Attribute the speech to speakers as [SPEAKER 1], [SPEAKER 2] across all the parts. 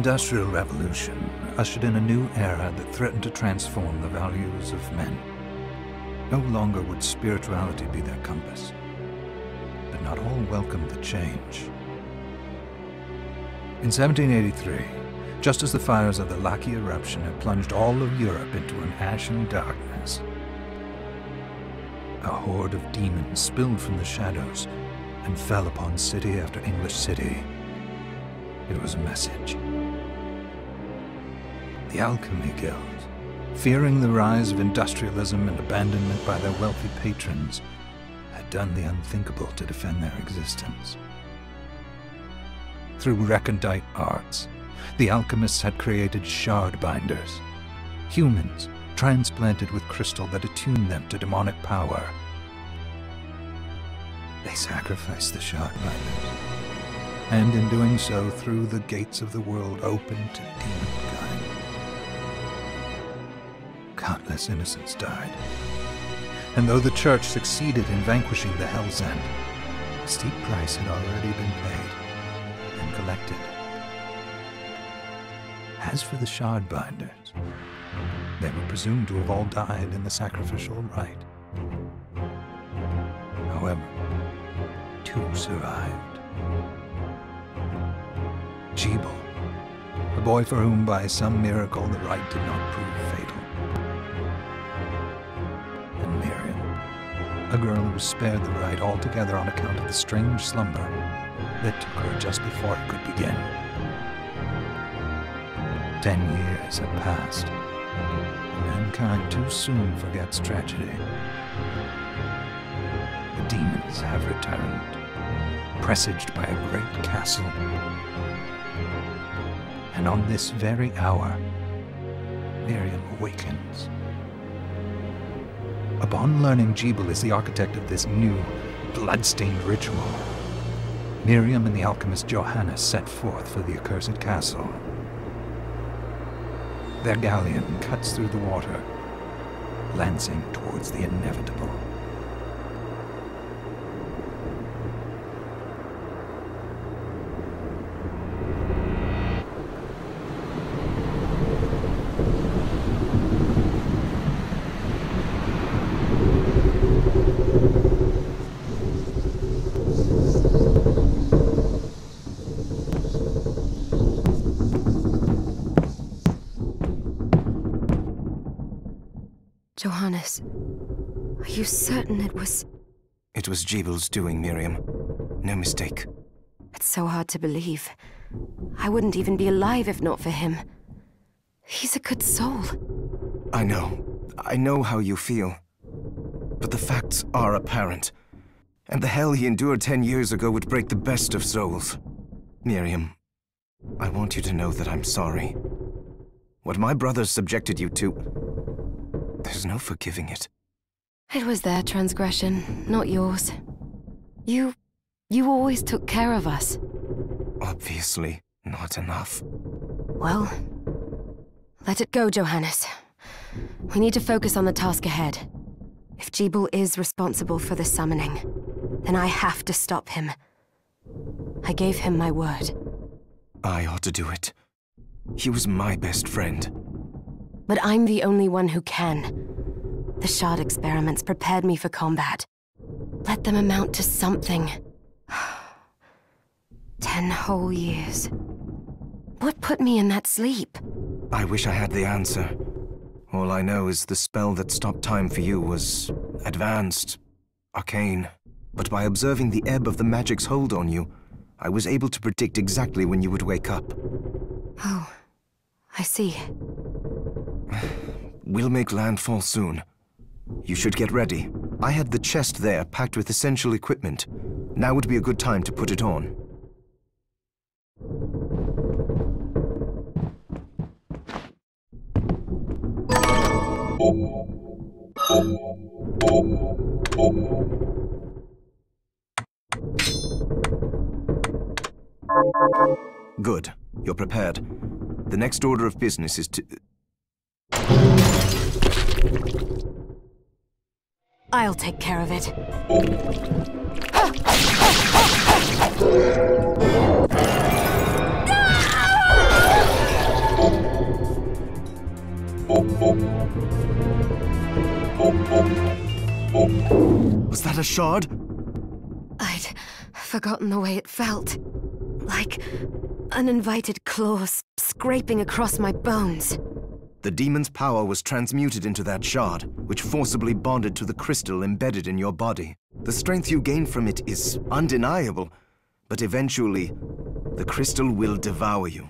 [SPEAKER 1] Industrial Revolution ushered in a new era that threatened to transform the values of men. No longer would spirituality be their compass, but not all welcomed the change. In 1783, just as the fires of the Laki eruption had plunged all of Europe into an ashen darkness, a horde of demons spilled from the shadows and fell upon city after English city. It was a message. The Alchemy Guild, fearing the rise of industrialism and abandonment by their wealthy patrons, had done the unthinkable to defend their existence. Through recondite arts, the alchemists had created shard binders, humans transplanted with crystal that attuned them to demonic power. They sacrificed the shard binders, and in doing so threw the gates of the world open to demonkind. Countless innocents died, and though the Church succeeded in vanquishing the Hell's End, a steep price had already been paid and collected. As for the shard binders, they were presumed to have all died in the sacrificial rite. However, two survived. Jebel, a boy for whom by some miracle the rite did not prove fatal. And Miriam, a girl who was spared the rite altogether on account of the strange slumber that took her just before it could begin. 10 years had passed. Mankind too soon forgets tragedy. The demons have returned, presaged by a great castle. And on this very hour, Miriam awakens. Upon learning Jebel is the architect of this new, blood-stained ritual, Miriam and the alchemist Johannes set forth for the accursed castle. Their galleon cuts through the water, lancing towards the inevitable.
[SPEAKER 2] Johannes, are you certain it was...
[SPEAKER 3] It was Jebel's doing, Miriam. No mistake.
[SPEAKER 2] It's so hard to believe. I wouldn't even be alive if not for him. He's a good soul.
[SPEAKER 3] I know. I know how you feel. But the facts are apparent. And the hell he endured 10 years ago would break the best of souls. Miriam, I want you to know that I'm sorry. What my brothers subjected you to... There's no forgiving it.
[SPEAKER 2] It was their transgression, not yours. You always took care of us.
[SPEAKER 3] Obviously, not enough.
[SPEAKER 2] Well, let it go, Johannes. We need to focus on the task ahead. If Jebel is responsible for the summoning, then I have to stop him. I gave him my word.
[SPEAKER 3] I ought to do it. He was my best friend.
[SPEAKER 2] But I'm the only one who can. The shard experiments prepared me for combat. Let them amount to something. 10 whole years. What put me in that sleep?
[SPEAKER 3] I wish I had the answer. All I know is the spell that stopped time for you was advanced, arcane. But by observing the ebb of the magic's hold on you, I was able to predict exactly when you would wake up.
[SPEAKER 2] Oh, I see.
[SPEAKER 3] We'll make landfall soon. You should get ready. I had the chest there packed with essential equipment. Now would be a good time to put it on. Good. You're prepared. The next order of business is to...
[SPEAKER 2] I'll take care of it.
[SPEAKER 3] Was that a shard?
[SPEAKER 2] I'd forgotten the way it felt. Like uninvited claws scraping across my bones.
[SPEAKER 3] The demon's power was transmuted into that shard, which forcibly bonded to the crystal embedded in your body. The strength you gain from it is undeniable, but eventually, the crystal will devour you.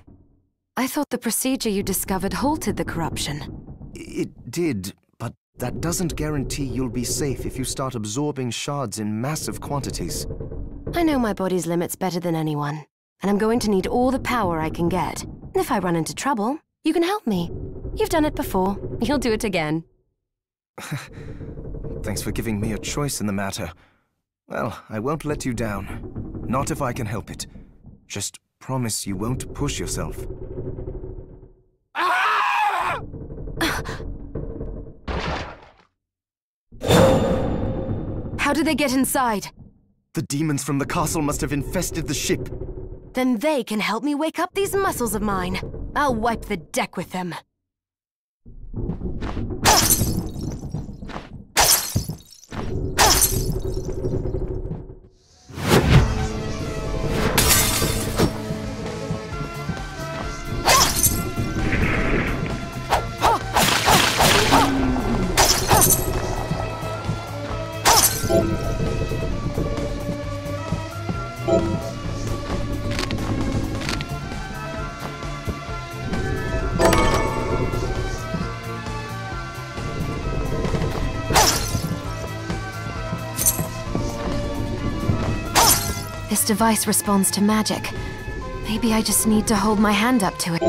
[SPEAKER 2] I thought the procedure you discovered halted the corruption.
[SPEAKER 3] It did, but that doesn't guarantee you'll be safe if you start absorbing shards in massive quantities.
[SPEAKER 2] I know my body's limits better than anyone, and I'm going to need all the power I can get. If I run into trouble, you can help me. You've done it before. You'll do it again.
[SPEAKER 3] Thanks for giving me a choice in the matter. Well, I won't let you down. Not if I can help it. Just promise you won't push yourself.
[SPEAKER 2] How did they get inside?
[SPEAKER 3] The demons from the castle must have infested the ship.
[SPEAKER 2] Then they can help me wake up these muscles of mine. I'll wipe the deck with them. This device responds to magic. Maybe I just need to hold my hand up to it.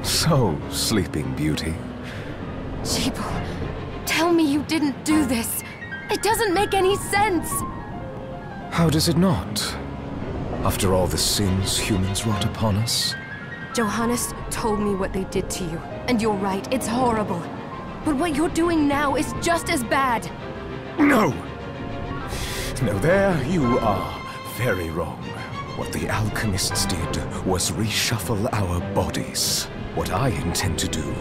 [SPEAKER 3] So, Sleeping Beauty.
[SPEAKER 2] Jeeble, tell me you didn't do this. It doesn't make any sense.
[SPEAKER 3] How does it not? After all the sins humans wrought upon us?
[SPEAKER 2] Johannes told me what they did to you, and you're right, it's horrible. But what you're doing now is just as bad.
[SPEAKER 3] No! No, there you are very wrong. What the alchemists did was reshuffle our bodies. What I intend to do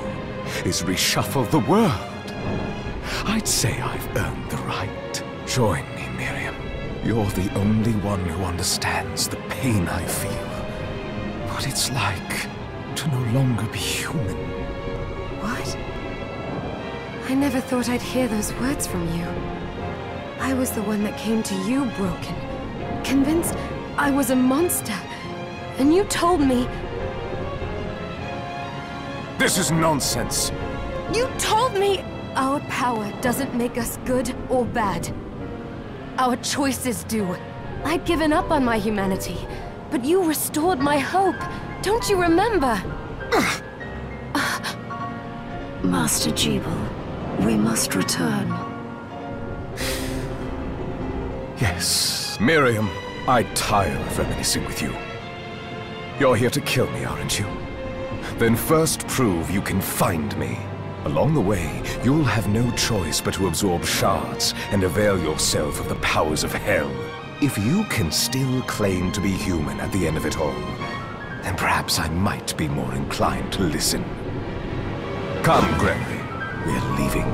[SPEAKER 3] is reshuffle the world. I'd say I've earned the right. Join me, Miriam. You're the only one who understands the pain I feel. What it's like to no longer be human.
[SPEAKER 2] What? I never thought I'd hear those words from you. I was the one that came to you broken, convinced I was a monster. And you told me...
[SPEAKER 3] This is nonsense.
[SPEAKER 2] You told me our power doesn't make us good or bad. Our choices do. I'd given up on my humanity, but you restored my hope. Don't you remember?
[SPEAKER 4] Master Jeeble, we must return.
[SPEAKER 3] Yes, Miriam, I tire of reminiscing with you. You're here to kill me, aren't you? Then first prove you can find me. Along the way, you'll have no choice but to absorb shards and avail yourself of the powers of hell. If you can still claim to be human at the end of it all, then perhaps I might be more inclined to listen. Come, Gregory. We're leaving.